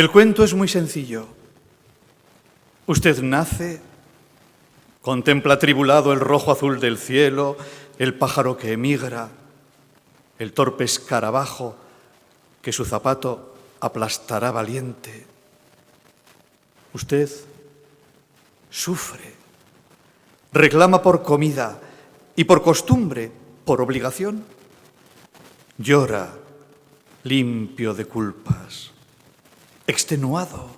El cuento es muy sencillo. Usted nace, contempla atribulado el rojo azul del cielo, el pájaro que emigra, el torpe escarabajo que su zapato aplastará valiente. Usted sufre, reclama por comida y por costumbre, por obligación, llora limpio de culpas, extenuado,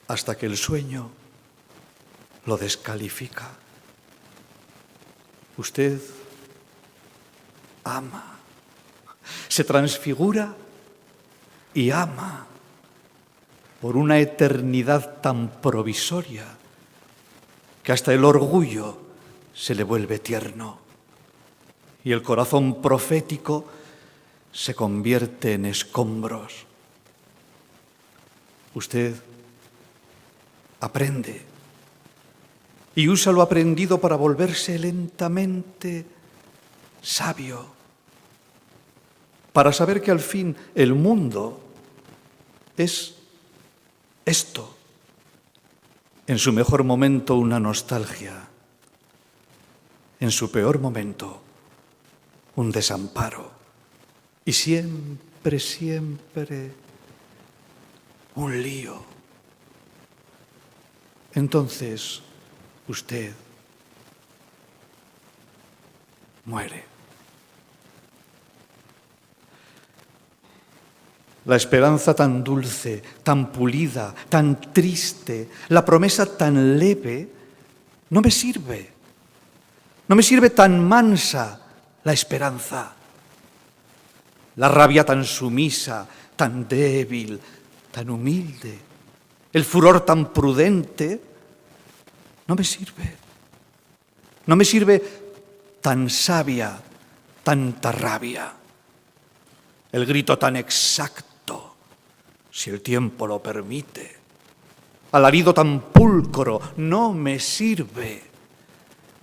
hasta que el sueño lo descalifica. Usted ama, se transfigura y ama por una eternidad tan provisoria que hasta el orgullo se le vuelve tierno y el corazón profético se convierte en escombros. Usted aprende y usa lo aprendido para volverse lentamente sabio, para saber que al fin el mundo es esto, en su mejor momento una nostalgia, en su peor momento un desamparo y siempre, siempre un lío. Entonces usted muere. La esperanza tan dulce, tan pulida, tan triste, la promesa tan leve, no me sirve. No me sirve tan mansa la esperanza. La rabia tan sumisa, tan débil, tan humilde, el furor tan prudente, no me sirve. No me sirve tan sabia, tanta rabia. El grito tan exacto, si el tiempo lo permite. Alarido tan pulcro, no me sirve.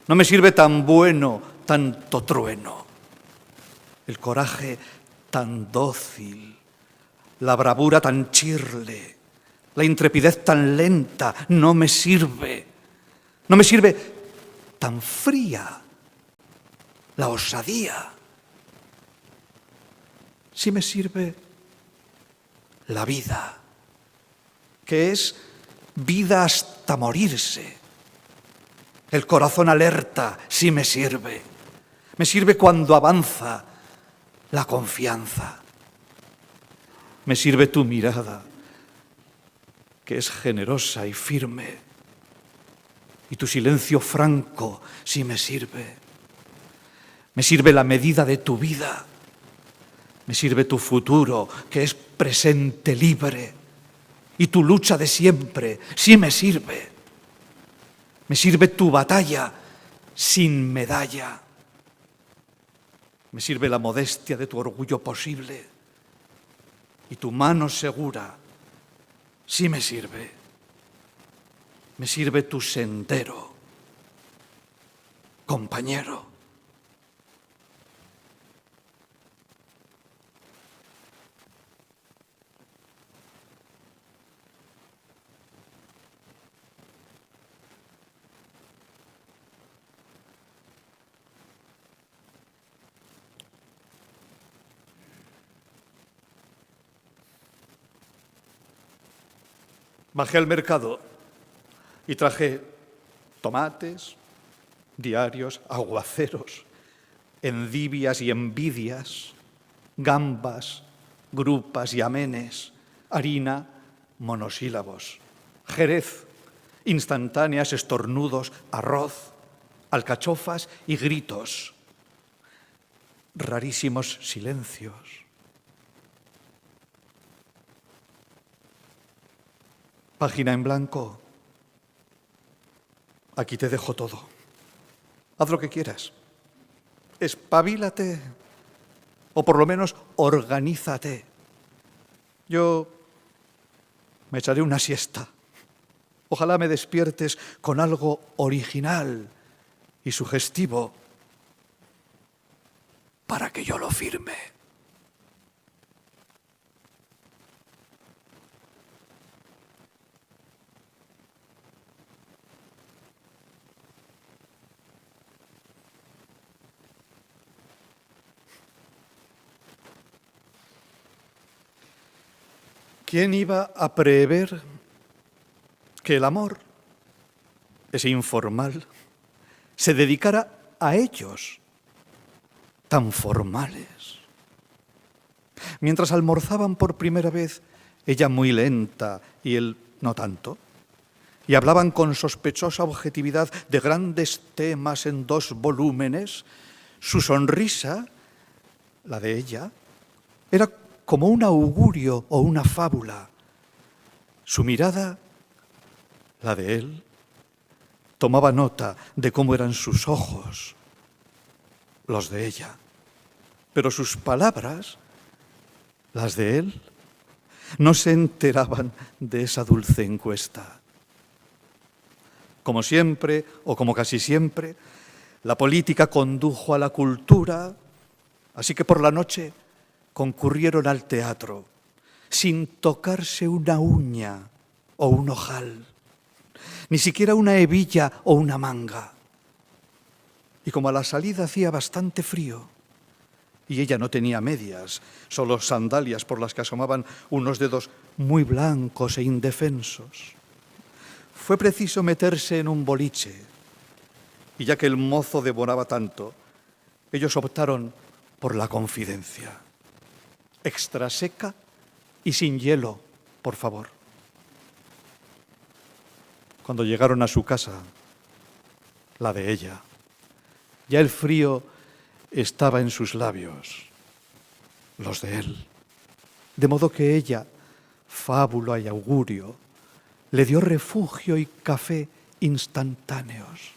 No me sirve tan bueno, tanto trueno. El coraje tan dócil, la bravura tan chirle, la intrepidez tan lenta, no me sirve. No me sirve tan fría la osadía. Sí me sirve la vida, que es vida hasta morirse. El corazón alerta sí me sirve. Me sirve cuando avanza la confianza. Me sirve tu mirada, que es generosa y firme. Y tu silencio franco sí me sirve. Me sirve la medida de tu vida. Me sirve tu futuro, que es presente libre. Y tu lucha de siempre sí me sirve. Me sirve tu batalla sin medalla. Me sirve la modestia de tu orgullo posible. Y tu mano segura sí me sirve. Me sirve tu sendero, compañero. Bajé al mercado y traje tomates, diarios, aguaceros, endivias y envidias, gambas, grupas y amenes, harina, monosílabos, jerez, instantáneas, estornudos, arroz, alcachofas y gritos, rarísimos silencios. Página en blanco. Aquí te dejo todo. Haz lo que quieras. Espabilate. O por lo menos organízate. Yo me echaré una siesta. Ojalá me despiertes con algo original y sugestivo para que yo lo firme. ¿Quién iba a prever que el amor, ese informal, se dedicara a ellos, tan formales? Mientras almorzaban por primera vez, ella muy lenta y él no tanto, y hablaban con sospechosa objetividad de grandes temas en 2 volúmenes, su sonrisa, la de ella, era como un augurio o una fábula. Su mirada, la de él, tomaba nota de cómo eran sus ojos, los de ella. Pero sus palabras, las de él, no se enteraban de esa dulce encuesta. Como siempre, o como casi siempre, la política condujo a la cultura, así que por la noche concurrieron al teatro, sin tocarse una uña o un ojal, ni siquiera una hebilla o una manga. Y como a la salida hacía bastante frío, y ella no tenía medias, solo sandalias por las que asomaban unos dedos muy blancos e indefensos, fue preciso meterse en un boliche, y ya que el mozo devoraba tanto, ellos optaron por la confidencia. Extra seca y sin hielo, por favor. Cuando llegaron a su casa, la de ella, ya el frío estaba en sus labios, los de él. De modo que ella, fábula y augurio, le dio refugio y café instantáneos.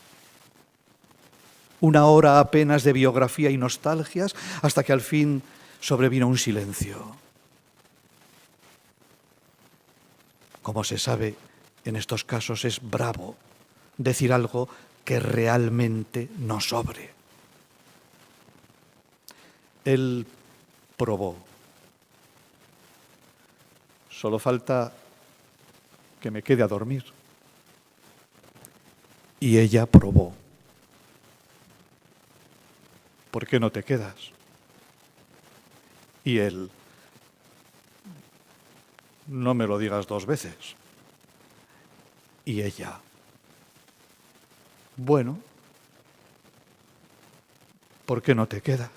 1 hora apenas de biografía y nostalgias, hasta que al fin sobrevino un silencio. Como se sabe, en estos casos es bravo decir algo que realmente no sobre. Él probó. Solo falta que me quede a dormir. Y ella probó. ¿Por qué no te quedas? Y él, no me lo digas 2 veces. Y ella, bueno, ¿por qué no te quedas?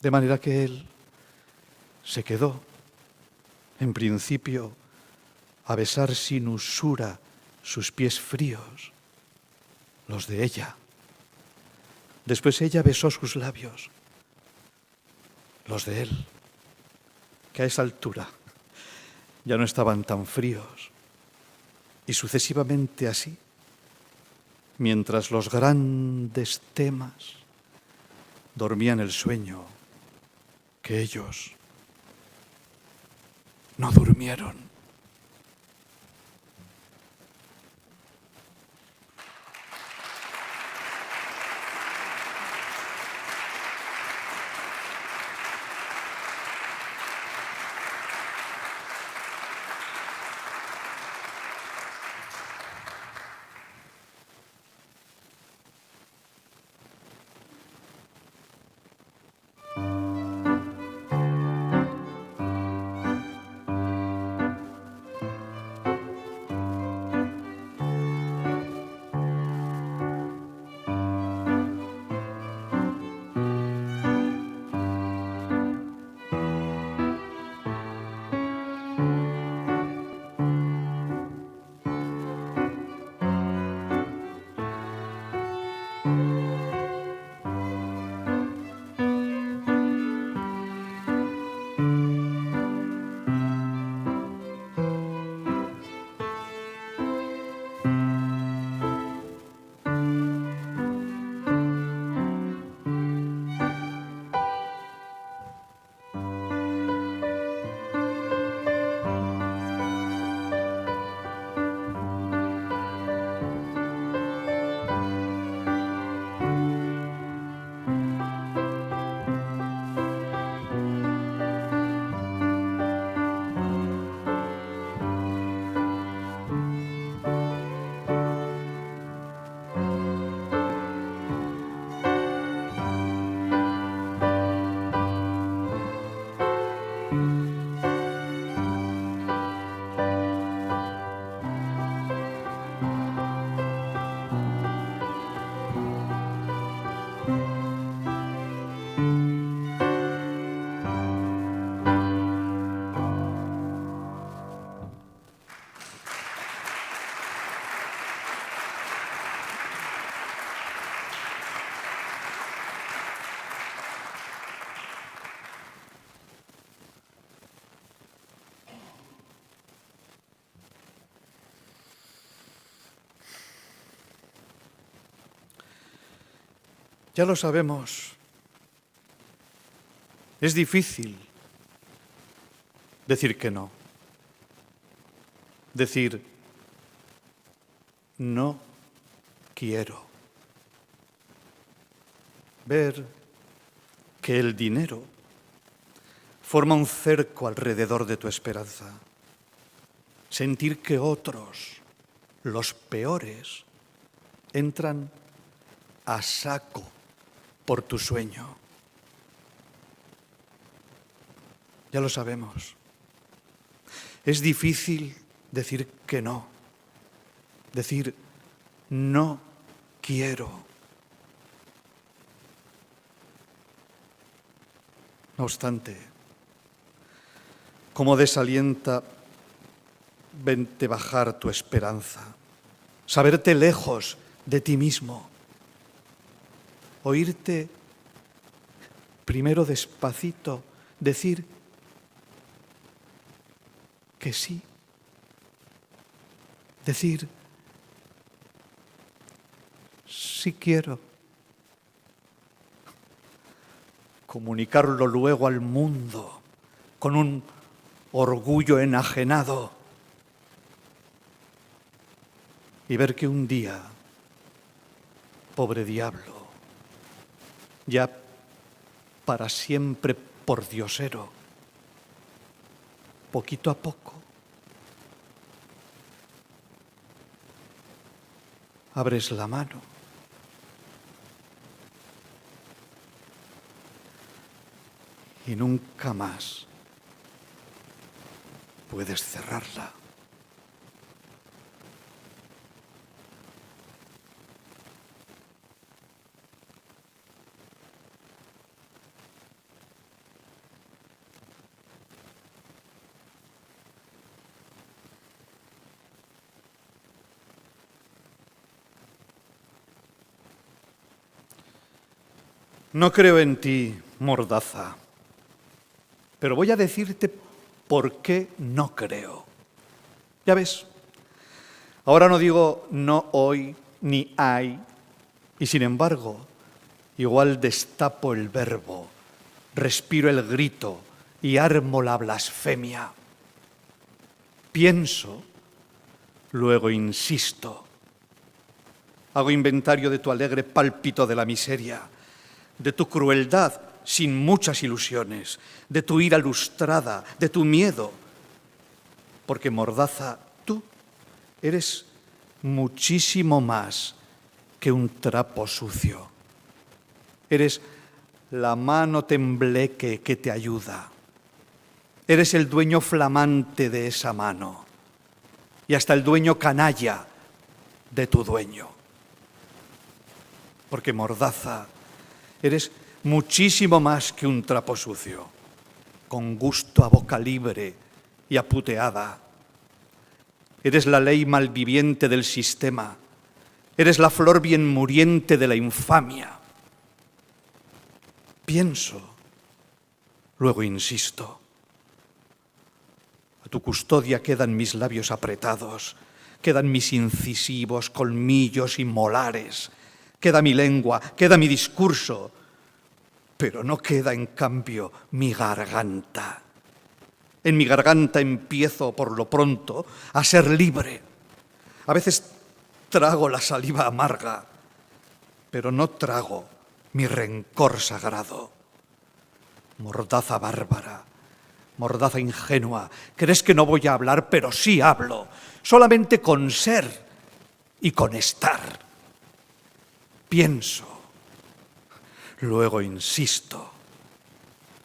De manera que él se quedó, en principio, a besar sin usura sus pies fríos, los de ella. Después ella besó sus labios, los de él, que a esa altura ya no estaban tan fríos, y sucesivamente así, mientras los grandes temas dormían el sueño que ellos no durmieron. Ya lo sabemos. Es difícil decir que no. Decir, no quiero. Ver que el dinero forma un cerco alrededor de tu esperanza. Sentir que otros, los peores, entran a saco por tu sueño. Ya lo sabemos. Es difícil decir que no. Decir, no quiero. No obstante, cómo desalienta verte bajar tu esperanza, saberte lejos de ti mismo, oírte primero despacito decir que sí, decir sí quiero, comunicarlo luego al mundo con un orgullo enajenado y ver que un día, pobre diablo, ya para siempre pordiosero, poquito a poco, abres la mano y nunca más puedes cerrarla. No creo en ti, Mordaza, pero voy a decirte por qué no creo. Ya ves, ahora no digo no hoy ni hay, y sin embargo, igual destapo el verbo, respiro el grito y armo la blasfemia. Pienso, luego insisto. Hago inventario de tu alegre pálpito de la miseria, de tu crueldad sin muchas ilusiones, de tu ira lustrada, de tu miedo. Porque, Mordaza, tú eres muchísimo más que un trapo sucio. Eres la mano tembleque que te ayuda. Eres el dueño flamante de esa mano y hasta el dueño canalla de tu dueño. Porque, Mordaza, eres muchísimo más que un trapo sucio, con gusto a boca libre y a puteada. Eres la ley malviviente del sistema. Eres la flor bien muriente de la infamia. Pienso, luego insisto. A tu custodia quedan mis labios apretados, quedan mis incisivos, colmillos y molares, queda mi lengua, queda mi discurso, pero no queda, en cambio, mi garganta. En mi garganta empiezo, por lo pronto, a ser libre. A veces trago la saliva amarga, pero no trago mi rencor sagrado. Mordaza bárbara, mordaza ingenua, crees que no voy a hablar, pero sí hablo, solamente con ser y con estar. Pienso, luego insisto.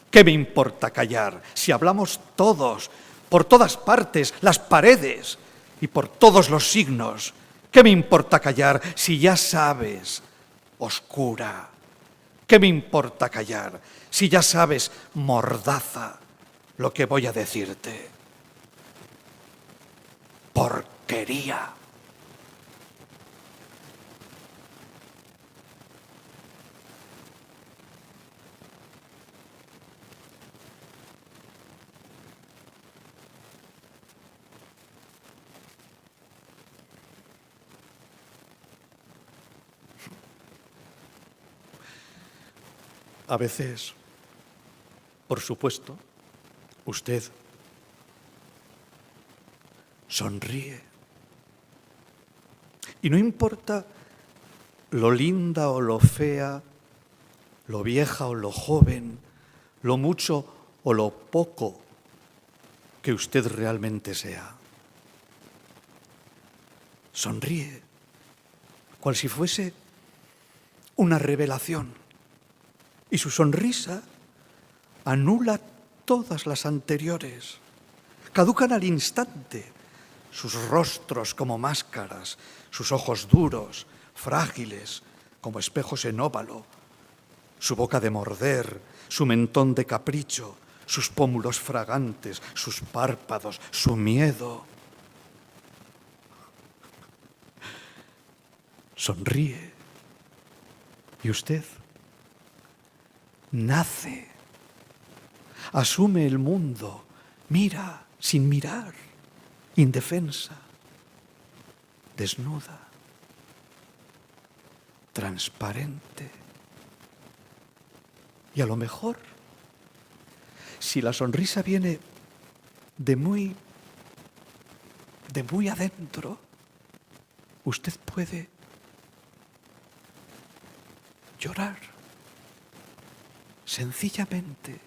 ¿Qué me importa callar si hablamos todos, por todas partes, las paredes y por todos los signos? ¿Qué me importa callar si ya sabes, oscura? ¿Qué me importa callar si ya sabes, mordaza, lo que voy a decirte? Porquería. A veces, por supuesto, usted sonríe. Y no importa lo linda o lo fea, lo vieja o lo joven, lo mucho o lo poco que usted realmente sea. Sonríe, cual si fuese una revelación. Y su sonrisa anula todas las anteriores. Caducan al instante sus rostros como máscaras, sus ojos duros, frágiles, como espejos en óvalo, su boca de morder, su mentón de capricho, sus pómulos fragantes, sus párpados, su miedo. Sonríe. Y usted nace, asume el mundo, mira sin mirar, indefensa, desnuda, transparente. Y a lo mejor, si la sonrisa viene de muy adentro, usted puede llorar, sencillamente,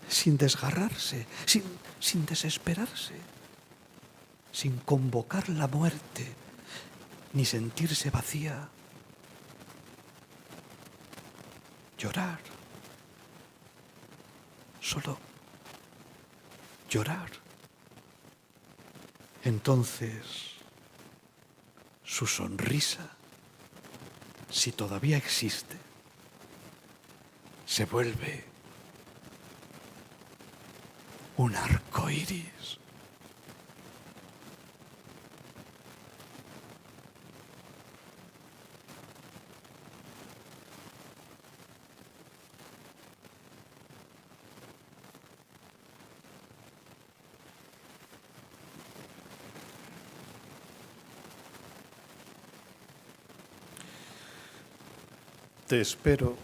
sin desgarrarse, sin desesperarse, sin convocar la muerte, ni sentirse vacía. Llorar, solo llorar. Entonces, su sonrisa, si todavía existe, se vuelve un arco iris. Te espero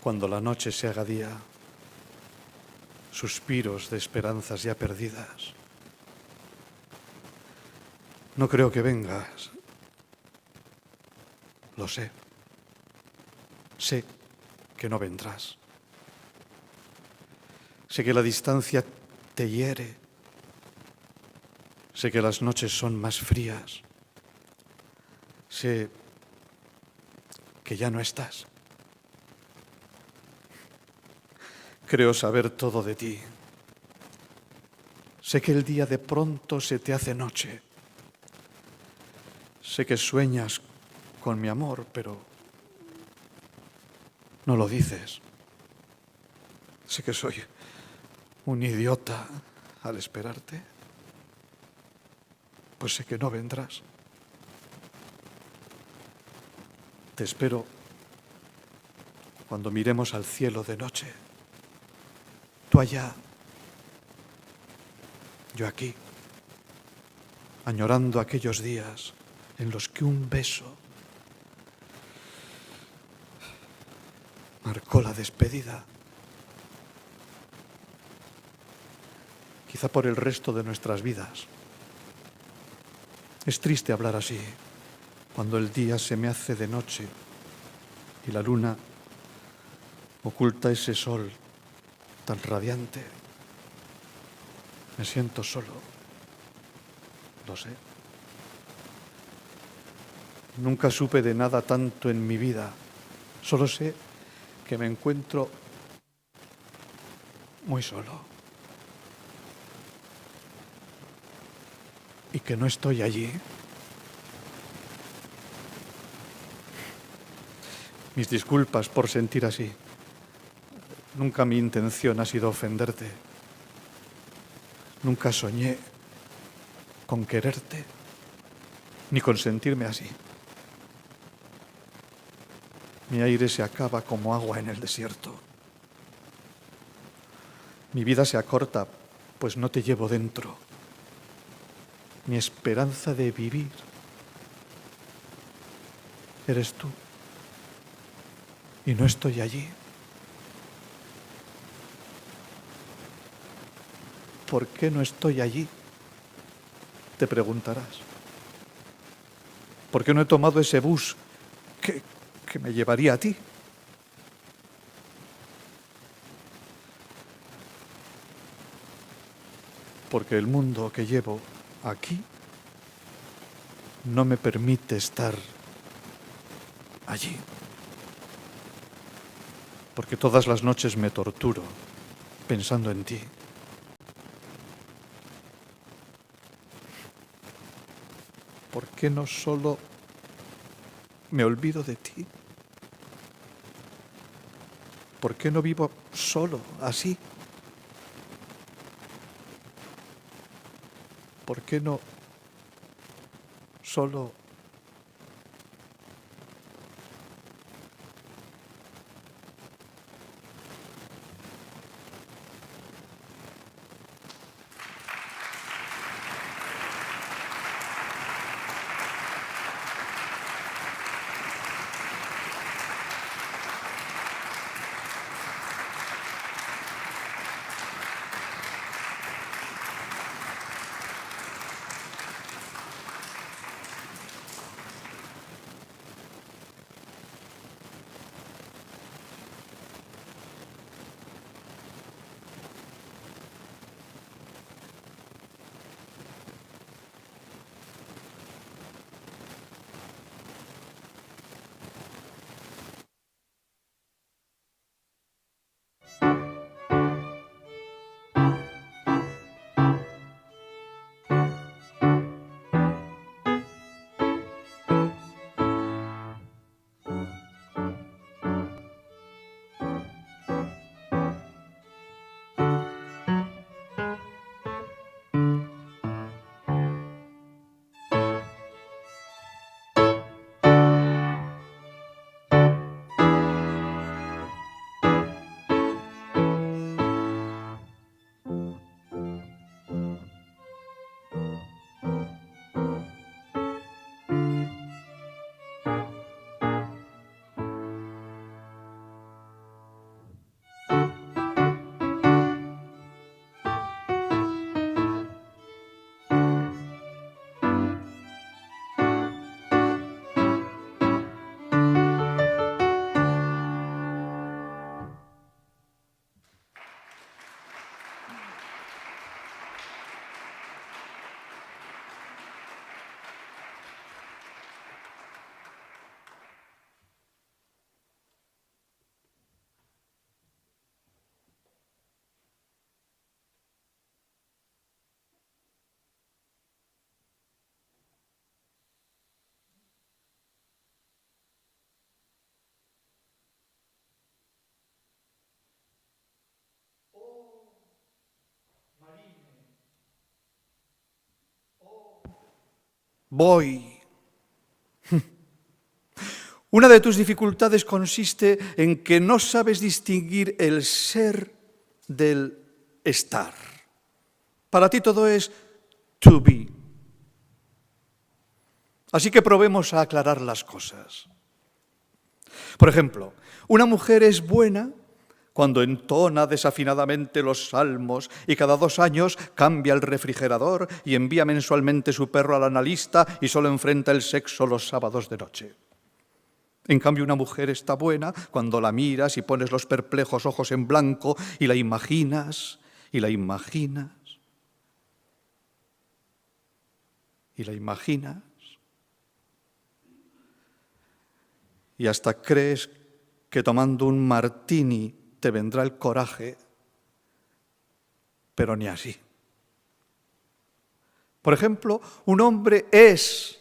cuando la noche se haga día, suspiros de esperanzas ya perdidas. No creo que vengas. Lo sé. Sé que no vendrás. Sé que la distancia te hiere. Sé que las noches son más frías. Sé que ya no estás. Creo saber todo de ti. Sé que el día de pronto se te hace noche. Sé que sueñas con mi amor, pero no lo dices. Sé que soy un idiota al esperarte. Pues sé que no vendrás. Te espero cuando miremos al cielo de noche. Tú allá, yo aquí, añorando aquellos días en los que un beso marcó la despedida. Quizá por el resto de nuestras vidas. Es triste hablar así, cuando el día se me hace de noche y la luna oculta ese sol tan radiante. Me siento solo, lo sé. Nunca supe de nada tanto en mi vida. Solo sé que me encuentro muy solo y que no estoy allí. Mis disculpas por sentir así. Nunca mi intención ha sido ofenderte. Nunca soñé con quererte, ni con sentirme así. Mi aire se acaba como agua en el desierto. Mi vida se acorta, pues no te llevo dentro. Mi esperanza de vivir eres tú. y no estoy allí. ¿Por qué no estoy allí?, te preguntarás. ¿Por qué no he tomado ese bus que me llevaría a ti? Porque el mundo que llevo aquí no me permite estar allí. Porque todas las noches me torturo pensando en ti. ¿Por qué no solo me olvido de ti? ¿Por qué no vivo solo así? ¿Por qué no solo voy? Una de tus dificultades consiste en que no sabes distinguir el ser del estar. Para ti todo es to be. Así que probemos a aclarar las cosas. Por ejemplo, una mujer es buena cuando entona desafinadamente los salmos y cada 2 años cambia el refrigerador y envía mensualmente su perro al analista y solo enfrenta el sexo los sábados de noche. En cambio, una mujer está buena cuando la miras y pones los perplejos ojos en blanco y la imaginas, y la imaginas, y la imaginas, y hasta crees que tomando un martini te vendrá el coraje, pero ni así. Por ejemplo, un hombre es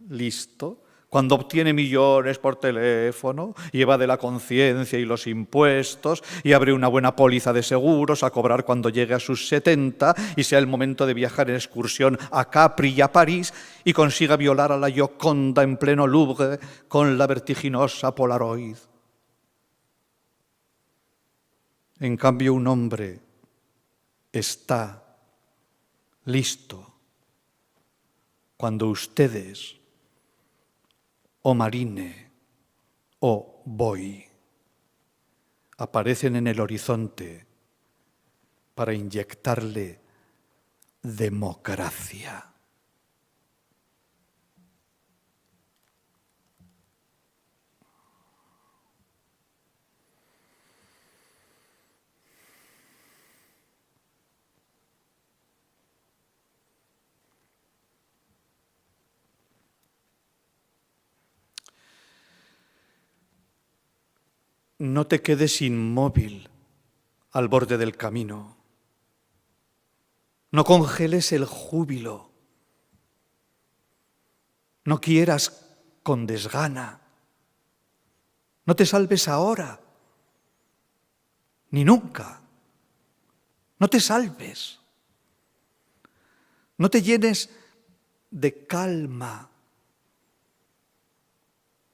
listo cuando obtiene millones por teléfono y evade la conciencia y los impuestos y abre una buena póliza de seguros a cobrar cuando llegue a sus 70 y sea el momento de viajar en excursión a Capri y a París y consiga violar a la Gioconda en pleno Louvre con la vertiginosa Polaroid. En cambio, un hombre está listo cuando ustedes, o Marine, o voy aparecen en el horizonte para inyectarle democracia. No te quedes inmóvil al borde del camino. No congeles el júbilo. No quieras con desgana. No te salves ahora, ni nunca. No te salves. No te llenes de calma.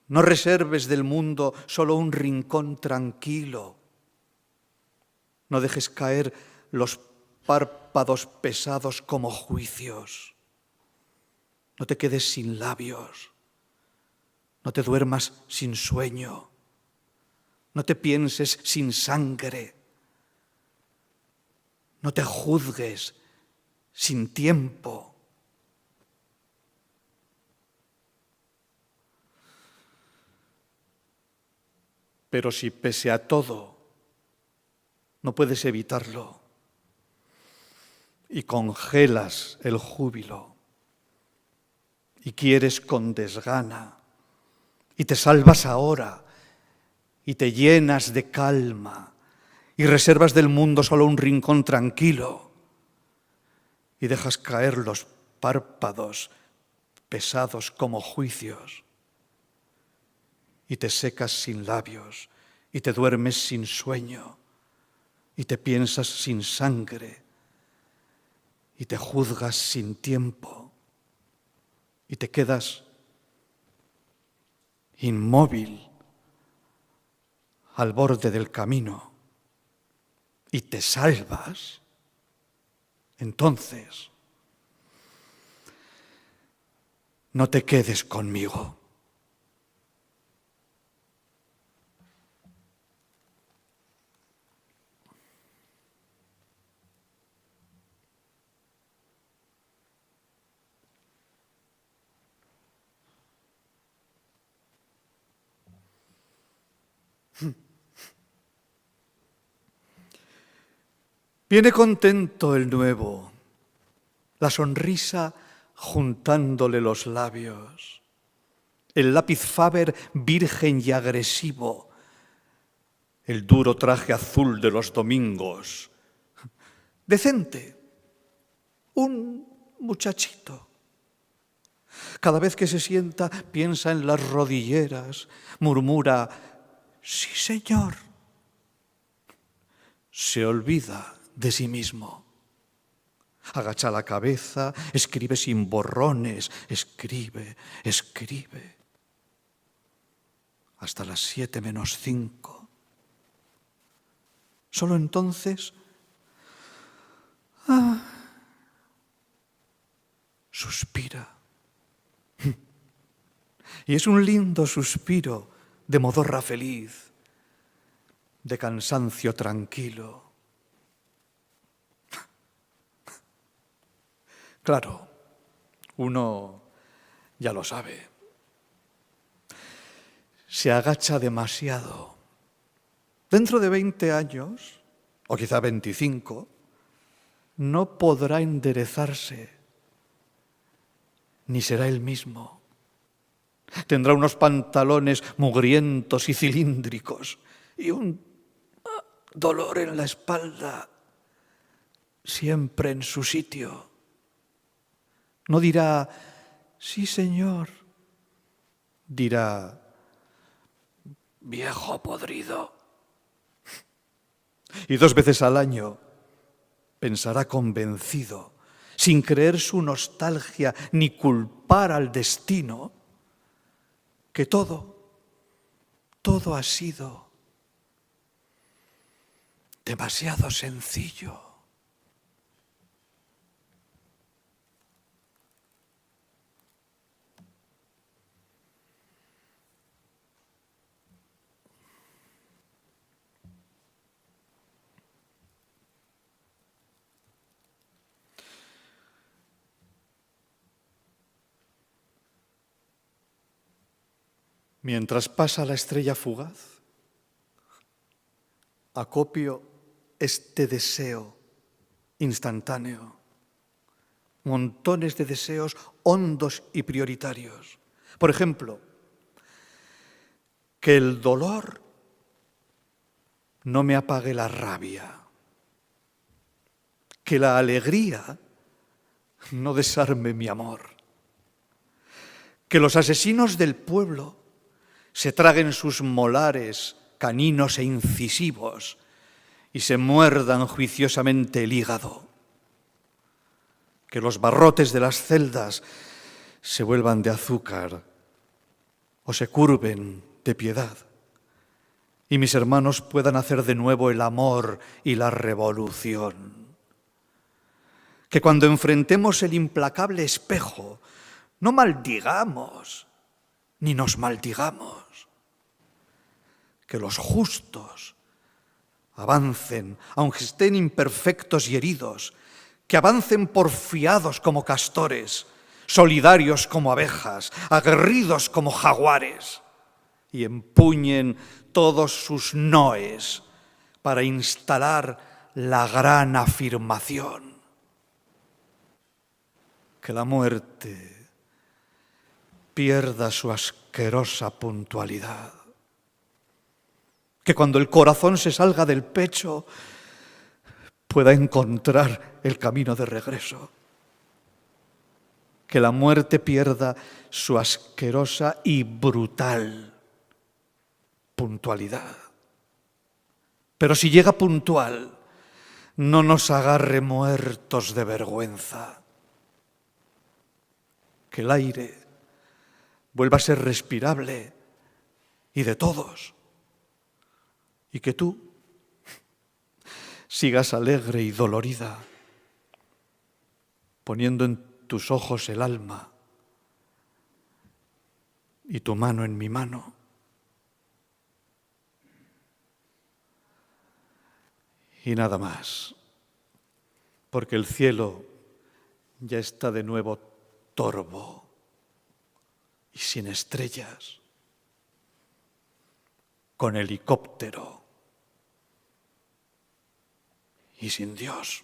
No reserves del mundo solo un rincón tranquilo. No dejes caer los párpados pesados como juicios. No te quedes sin labios. No te duermas sin sueño. No te pienses sin sangre. No te juzgues sin tiempo. Pero si pese a todo no puedes evitarlo y congelas el júbilo y quieres con desgana y te salvas ahora y te llenas de calma y reservas del mundo solo un rincón tranquilo y dejas caer los párpados pesados como juicios y te secas sin labios y te duermes sin sueño y te piensas sin sangre y te juzgas sin tiempo y te quedas inmóvil al borde del camino y te salvas, entonces no te quedes conmigo. Viene contento el nuevo, la sonrisa juntándole los labios, el lápiz Faber virgen y agresivo, el duro traje azul de los domingos, decente, un muchachito. Cada vez que se sienta piensa en las rodilleras, murmura, sí señor, se olvida de sí mismo. Agacha la cabeza, escribe sin borrones, escribe. Hasta las 7:05. Solo entonces suspira. Y es un lindo suspiro de modorra feliz, de cansancio tranquilo. Claro, uno ya lo sabe. Se agacha demasiado. Dentro de 20 años, o quizá 25, no podrá enderezarse, ni será el mismo. Tendrá unos pantalones mugrientos y cilíndricos y un dolor en la espalda, siempre en su sitio. No dirá, sí señor, dirá, viejo podrido. Y 2 veces al año pensará convencido, sin creer su nostalgia ni culpar al destino, que todo ha sido demasiado sencillo. Mientras pasa la estrella fugaz, acopio este deseo instantáneo, montones de deseos hondos y prioritarios. Por ejemplo, que el dolor no me apague la rabia, que la alegría no desarme mi amor, que los asesinos del pueblo se traguen sus molares caninos e incisivos y se muerdan juiciosamente el hígado, que los barrotes de las celdas se vuelvan de azúcar o se curven de piedad, y mis hermanos puedan hacer de nuevo el amor y la revolución. Que cuando enfrentemos el implacable espejo, no maldigamos ni nos maldigamos. Que los justos avancen, aunque estén imperfectos y heridos, que avancen porfiados como castores, solidarios como abejas, aguerridos como jaguares, y empuñen todos sus noes para instalar la gran afirmación. Que la muerte pierda su asquerosa puntualidad. Que cuando el corazón se salga del pecho pueda encontrar el camino de regreso. Que la muerte pierda su asquerosa y brutal puntualidad. Pero si llega puntual, no nos agarre muertos de vergüenza. Que el aire vuelva a ser respirable y de todos. Y que tú sigas alegre y dolorida, poniendo en tus ojos el alma y tu mano en mi mano. Y nada más, porque el cielo ya está de nuevo torvo y sin estrellas, con helicóptero y sin Dios.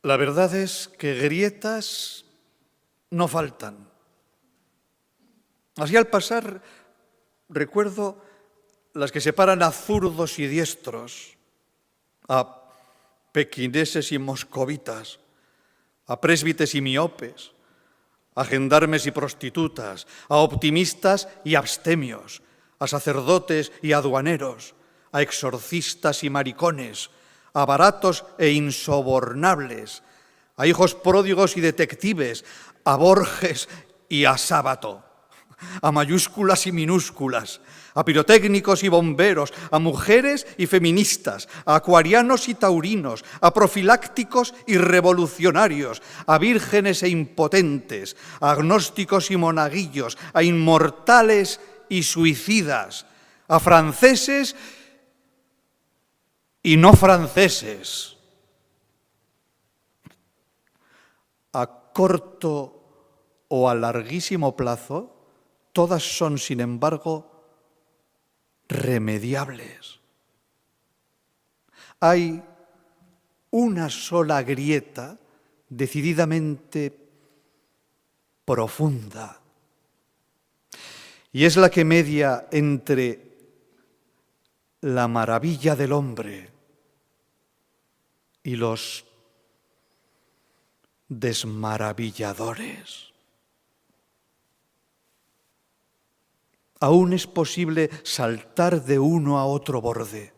La verdad es que grietas no faltan. Así al pasar recuerdo las que separan a zurdos y diestros, a pequineses y moscovitas, a présbites y miopes, a gendarmes y prostitutas, a optimistas y abstemios, a sacerdotes y aduaneros, a exorcistas y maricones, a baratos e insobornables, a hijos pródigos y detectives, a Borges y a Sábato, a mayúsculas y minúsculas, a pirotécnicos y bomberos, a mujeres y feministas, a acuarianos y taurinos, a profilácticos y revolucionarios, a vírgenes e impotentes, a agnósticos y monaguillos, a inmortales y suicidas, a franceses y no franceses, a corto o a larguísimo plazo, todas son, sin embargo, remediables. Hay una sola grieta decididamente profunda, y es la que media entre la maravilla del hombre y los desmaravilladores. Aún es posible saltar de uno a otro borde,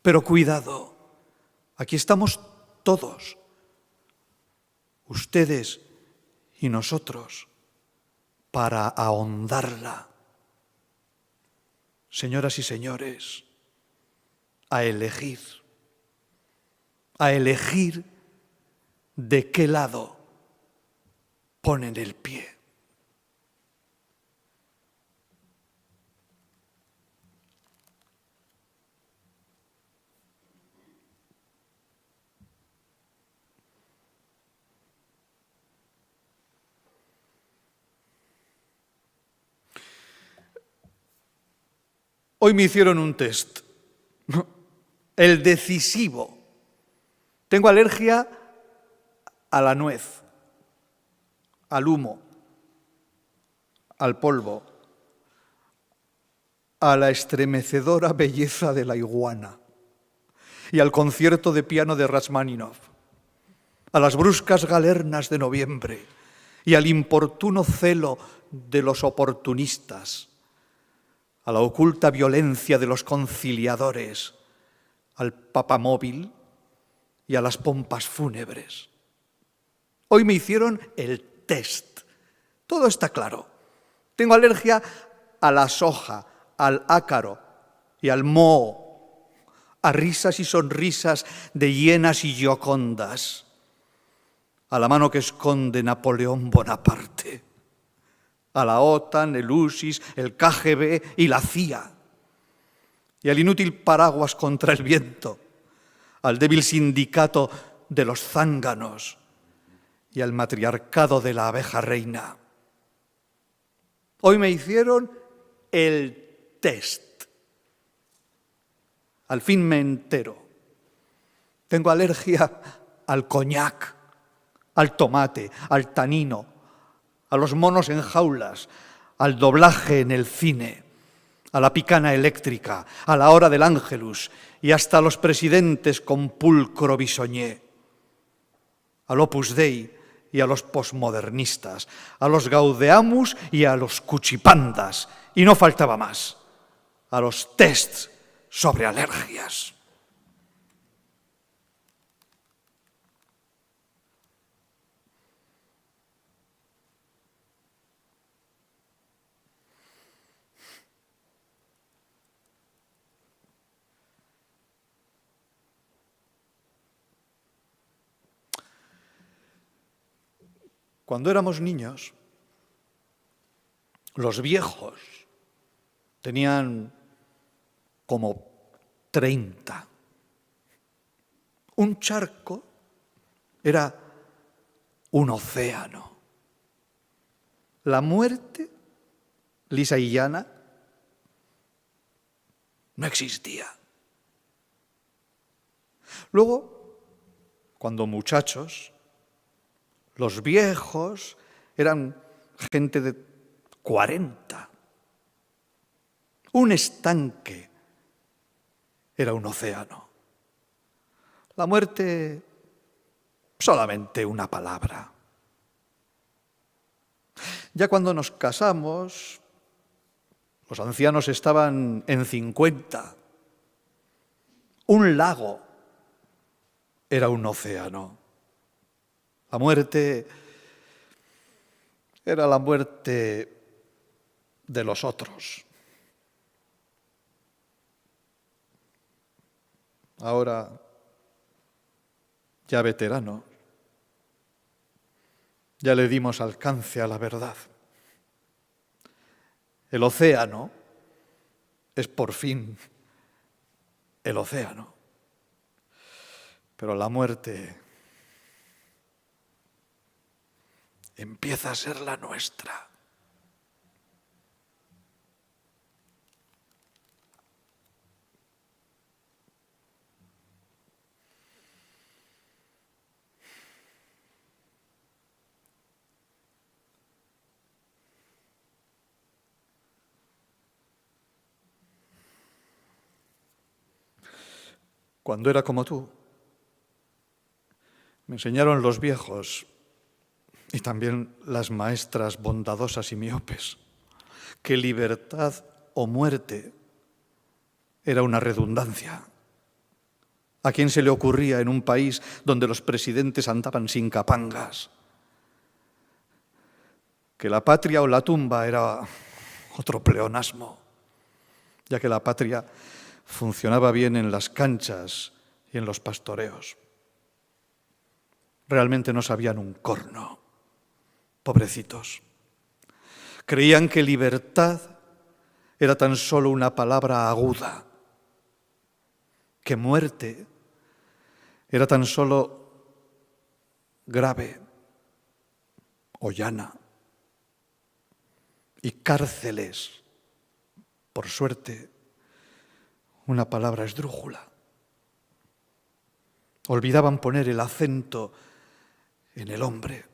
pero cuidado, aquí estamos todos, ustedes y nosotros, para ahondarla. Señoras y señores, a elegir de qué lado ponen el pie. Hoy me hicieron un test, el decisivo. Tengo alergia a la nuez, al humo, al polvo, a la estremecedora belleza de la iguana y al concierto de piano de Rachmaninoff, a las bruscas galernas de noviembre y al importuno celo de los oportunistas, a la oculta violencia de los conciliadores, al papamóvil y a las pompas fúnebres. Hoy me hicieron el test. Todo está claro. Tengo alergia a la soja, al ácaro y al moho, a risas y sonrisas de hienas y giocondas, a la mano que esconde Napoleón Bonaparte, a la OTAN, el USIS, el KGB y la CIA, y al inútil paraguas contra el viento, al débil sindicato de los zánganos y al matriarcado de la abeja reina. Hoy me hicieron el test. Al fin me entero. Tengo alergia al coñac, al tomate, al tanino, a los monos en jaulas, al doblaje en el cine, a la picana eléctrica, a la hora del ángelus y hasta a los presidentes con pulcro bisoñé, al Opus Dei y a los posmodernistas, a los Gaudeamus y a los cuchipandas, y no faltaba más, a los tests sobre alergias. Cuando éramos niños, los viejos tenían como 30. Un charco era un océano. La muerte, lisa y llana, no existía. Luego, cuando muchachos, los viejos eran gente de 40, Un estanque era un océano. La muerte, solamente una palabra. Ya cuando nos casamos, los ancianos estaban en 50. Un lago era un océano. La muerte era la muerte de los otros. Ahora, ya veterano, ya le dimos alcance a la verdad. El océano es por fin el océano. Pero la muerte empieza a ser la nuestra. Cuando era como tú, me enseñaron los viejos y también las maestras bondadosas y miopes que libertad o muerte era una redundancia. ¿A quién se le ocurría en un país donde los presidentes andaban sin capangas que la patria o la tumba era otro pleonasmo, ya que la patria funcionaba bien en las canchas y en los pastoreos? Realmente no sabían un corno, pobrecitos. Creían que libertad era tan solo una palabra aguda, que muerte era tan solo grave o llana, y cárceles, por suerte, una palabra esdrújula. Olvidaban poner el acento en el hombre.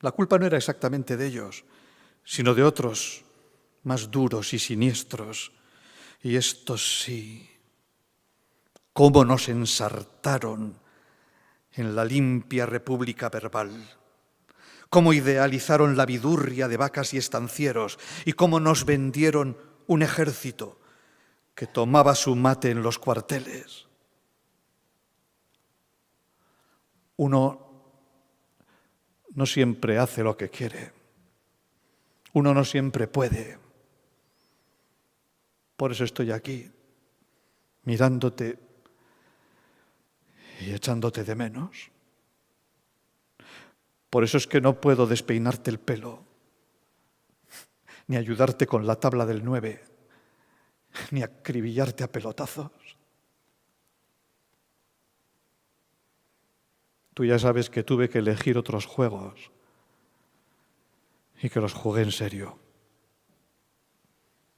La culpa no era exactamente de ellos, sino de otros más duros y siniestros. Y estos sí, cómo nos ensartaron en la limpia república verbal, cómo idealizaron la vidurria de vacas y estancieros y cómo nos vendieron un ejército que tomaba su mate en los cuarteles. Uno no siempre hace lo que quiere. Uno no siempre puede. Por eso estoy aquí, mirándote y echándote de menos. Por eso es que no puedo despeinarte el pelo, ni ayudarte con la tabla del 9, ni acribillarte a pelotazos. Tú ya sabes que tuve que elegir otros juegos y que los jugué en serio.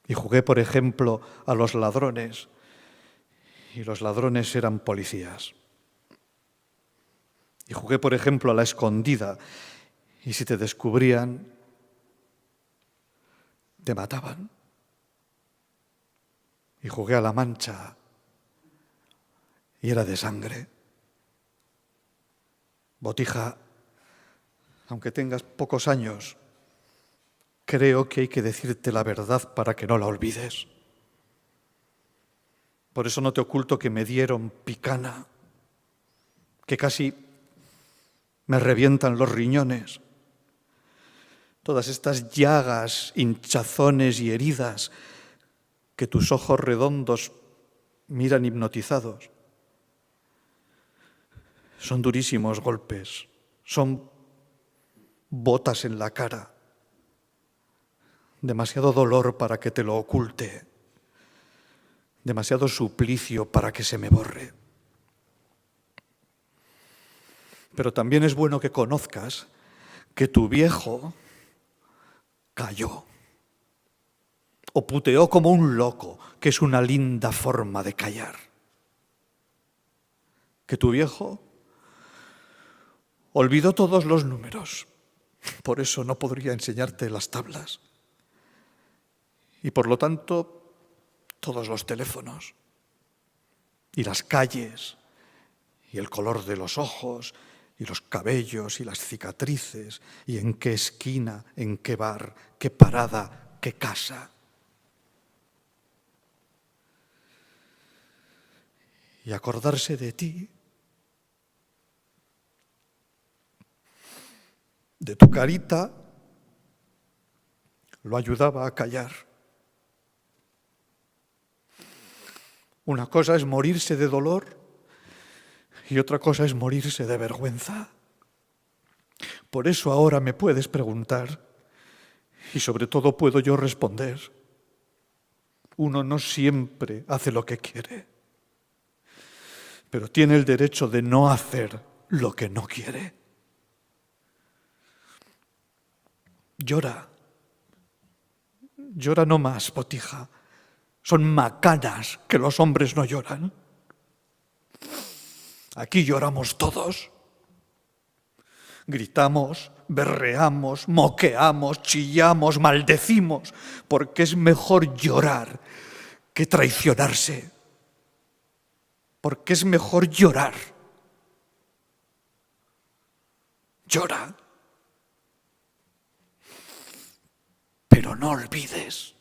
Y jugué, por ejemplo, a los ladrones, y los ladrones eran policías. Y jugué, por ejemplo, a la escondida, y si te descubrían, te mataban. Y jugué a la mancha, y era de sangre. Botija, aunque tengas pocos años, creo que hay que decirte la verdad para que no la olvides. Por eso no te oculto que me dieron picana, que casi me revientan los riñones. Todas estas llagas, hinchazones y heridas que tus ojos redondos miran hipnotizados. Son durísimos golpes, son botas en la cara, demasiado dolor para que te lo oculte, demasiado suplicio para que se me borre. Pero también es bueno que conozcas que tu viejo cayó o puteó como un loco, que es una linda forma de callar. Que tu viejo olvidó todos los números, por eso no podría enseñarte las tablas. Y por lo tanto, todos los teléfonos, y las calles, y el color de los ojos, y los cabellos, y las cicatrices, y en qué esquina, en qué bar, qué parada, qué casa. Y acordarse de ti, de tu carita, lo ayudaba a callar. Una cosa es morirse de dolor y otra cosa es morirse de vergüenza. Por eso ahora me puedes preguntar y sobre todo puedo yo responder. Uno no siempre hace lo que quiere, pero tiene el derecho de no hacer lo que no quiere. Llora. Llora no más, Botija. Son macanas que los hombres no lloran. Aquí lloramos todos. Gritamos, berreamos, moqueamos, chillamos, maldecimos, porque es mejor llorar que traicionarse. Porque es mejor llorar. Llora. Pero no olvides.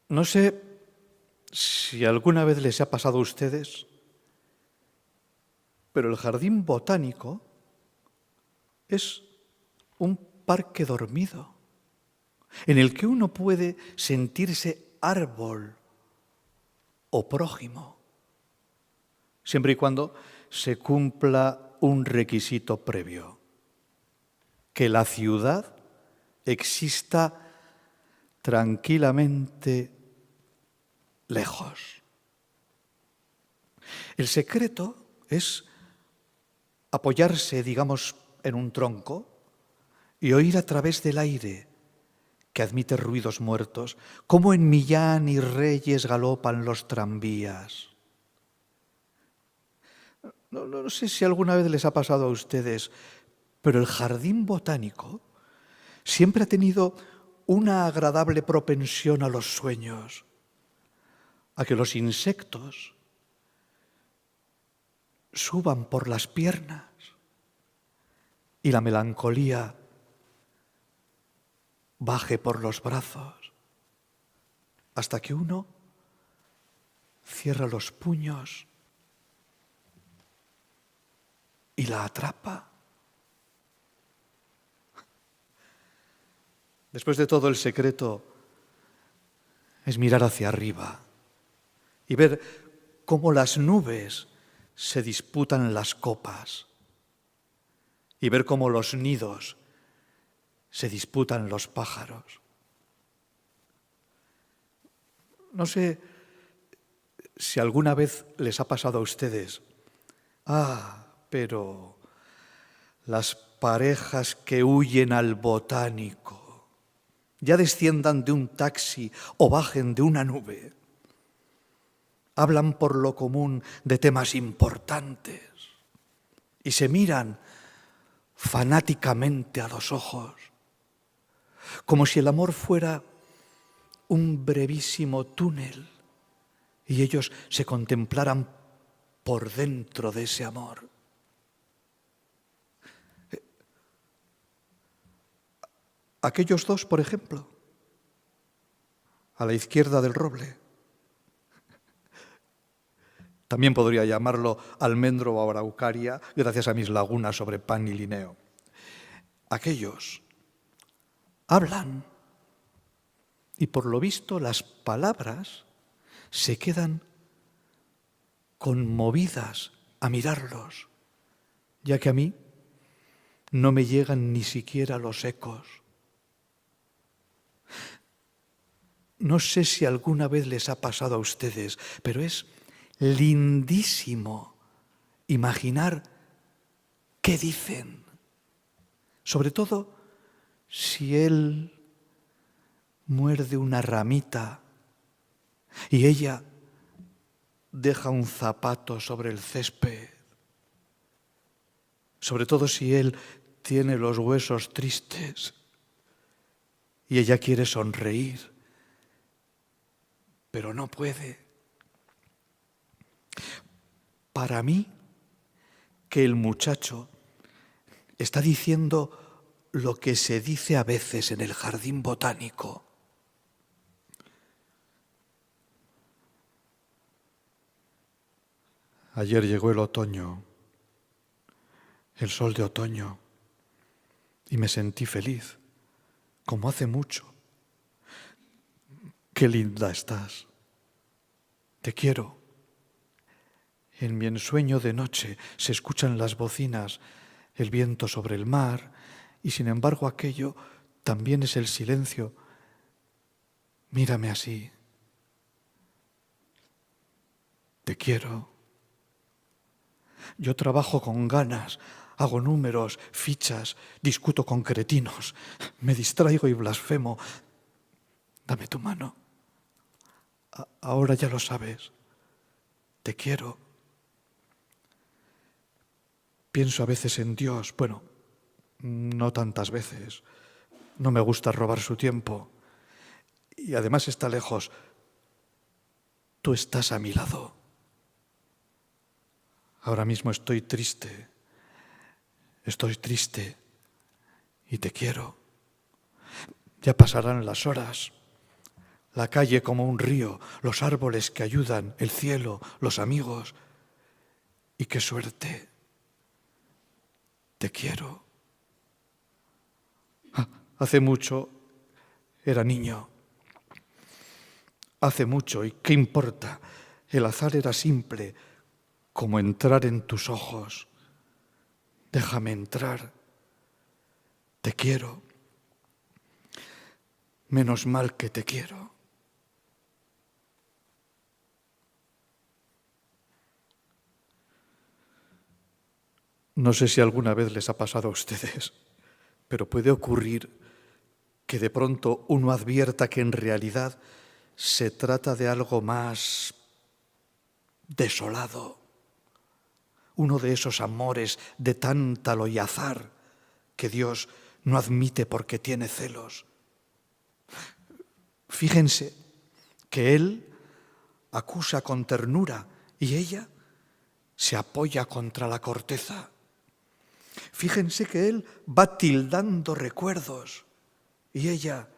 No sé si alguna vez les ha pasado a ustedes, pero el jardín botánico es un parque dormido en el que uno puede sentirse árbol o prójimo, siempre y cuando se cumpla un requisito previo: que la ciudad exista tranquilamente lejos. El secreto es apoyarse, digamos, en un tronco y oír a través del aire, que admite ruidos muertos, cómo en Millán y Reyes galopan los tranvías. No sé si alguna vez les ha pasado a ustedes, pero el jardín botánico siempre ha tenido una agradable propensión a los sueños, a que los insectos suban por las piernas y la melancolía baje por los brazos, hasta que uno cierra los puños y la atrapa. Después de todo, el secreto es mirar hacia arriba y ver cómo las nubes se disputan las copas y ver cómo los nidos se disputan los pájaros. No sé si alguna vez les ha pasado a ustedes, pero las parejas que huyen al botánico, ya desciendan de un taxi o bajen de una nube, hablan por lo común de temas importantes y se miran fanáticamente a los ojos, como si el amor fuera un brevísimo túnel y ellos se contemplaran por dentro de ese amor. Aquellos dos, por ejemplo, a la izquierda del roble. También podría llamarlo almendro o araucaria, gracias a mis lagunas sobre Pan y Linneo. Aquellos hablan y por lo visto las palabras se quedan conmovidas a mirarlos, ya que a mí no me llegan ni siquiera los ecos. No sé si alguna vez les ha pasado a ustedes, pero es lindísimo imaginar qué dicen, sobre todo si él muerde una ramita y ella deja un zapato sobre el césped, sobre todo si él tiene los huesos tristes y ella quiere sonreír, pero no puede. Para mí, que el muchacho está diciendo lo que se dice a veces en el jardín botánico. Ayer llegó el otoño, el sol de otoño, y me sentí feliz, como hace mucho. Qué linda estás. Te quiero. En mi ensueño de noche se escuchan las bocinas, el viento sobre el mar, y sin embargo aquello también es el silencio. Mírame así. Te quiero. Yo trabajo con ganas, hago números, fichas, discuto con cretinos, me distraigo y blasfemo. Dame tu mano. Ahora ya lo sabes. Te quiero. Pienso a veces en Dios. Bueno, no tantas veces. No me gusta robar su tiempo. Y además está lejos. Tú estás a mi lado. Ahora mismo estoy triste. Estoy triste y te quiero. Ya pasarán las horas. La calle como un río, los árboles que ayudan, el cielo, los amigos. Y qué suerte. Te quiero. Hace mucho era niño. Hace mucho, ¿y qué importa? El azar era simple, como entrar en tus ojos. Déjame entrar. Te quiero. Menos mal que te quiero. No sé si alguna vez les ha pasado a ustedes, pero puede ocurrir que de pronto uno advierta que en realidad se trata de algo más desolado, uno de esos amores de tántalo y azar que Dios no admite porque tiene celos. Fíjense que Él acusa con ternura y ella se apoya contra la corteza. Fíjense que Él va tildando recuerdos y ella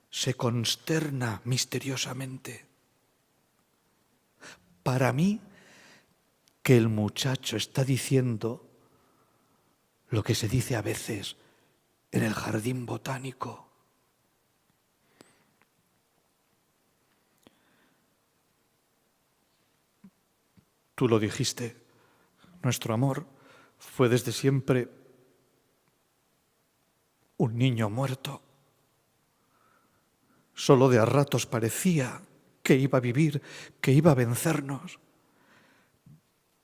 se consterna misteriosamente. Para mí, que el muchacho está diciendo lo que se dice a veces en el jardín botánico. Tú lo dijiste, nuestro amor fue desde siempre un niño muerto. Solo de a ratos parecía que iba a vivir, que iba a vencernos.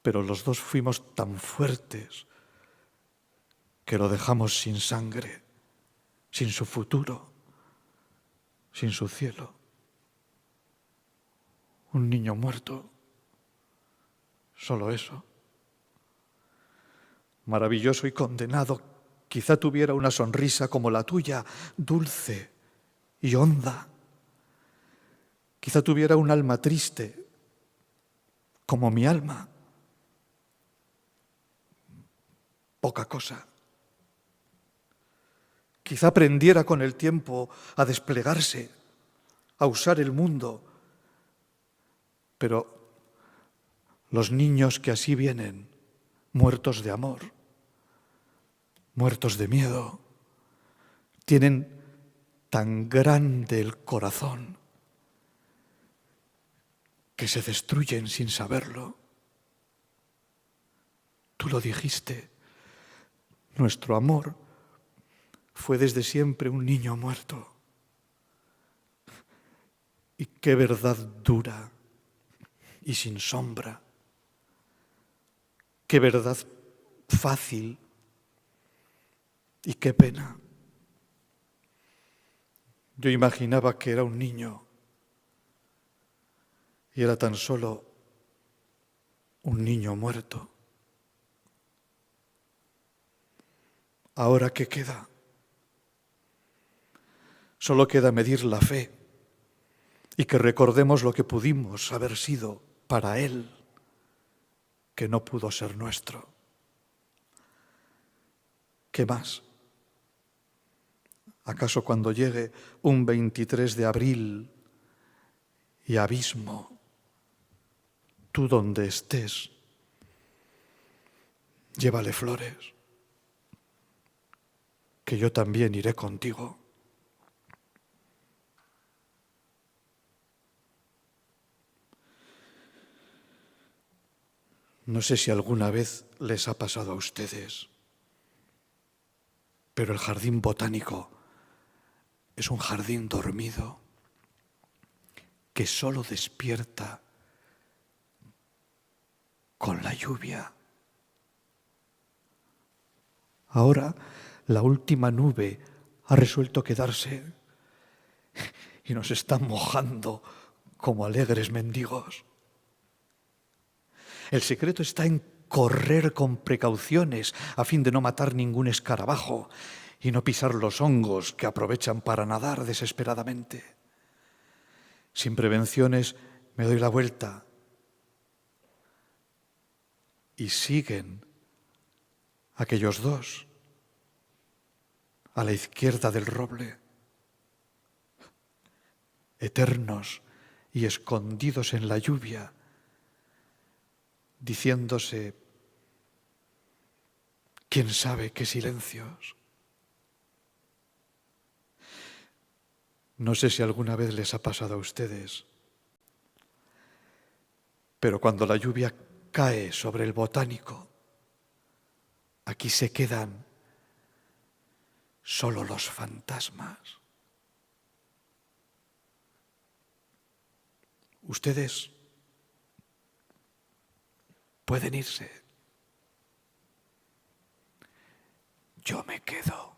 Pero los dos fuimos tan fuertes que lo dejamos sin sangre, sin su futuro, sin su cielo. Un niño muerto, solo eso. Maravilloso y condenado, quizá tuviera una sonrisa como la tuya, dulce y honda. Quizá tuviera un alma triste, como mi alma. Poca cosa. Quizá aprendiera con el tiempo a desplegarse, a usar el mundo. Pero los niños que así vienen, muertos de amor, muertos de miedo, tienen tan grande el corazón que se destruyen sin saberlo. Tú lo dijiste, nuestro amor fue desde siempre un niño muerto. Y qué verdad dura y sin sombra, qué verdad fácil y qué pena. Yo imaginaba que era un niño y era tan solo un niño muerto. ¿Ahora qué queda? Solo queda medir la fe y que recordemos lo que pudimos haber sido para Él, que no pudo ser nuestro. ¿Qué más? ¿Acaso cuando llegue un 23 de abril y abismo, tú donde estés, llévale flores, que yo también iré contigo? No sé si alguna vez les ha pasado a ustedes, pero el jardín botánico es un jardín dormido que solo despierta con la lluvia. Ahora la última nube ha resuelto quedarse y nos está mojando como alegres mendigos. El secreto está en correr con precauciones a fin de no matar ningún escarabajo y no pisar los hongos que aprovechan para nadar desesperadamente. Sin prevenciones me doy la vuelta y siguen aquellos dos a la izquierda del roble, eternos y escondidos en la lluvia, diciéndose, quién sabe qué silencios. No sé si alguna vez les ha pasado a ustedes, pero cuando la lluvia cae sobre el botánico. Aquí se quedan solo los fantasmas. Ustedes pueden irse. Yo me quedo.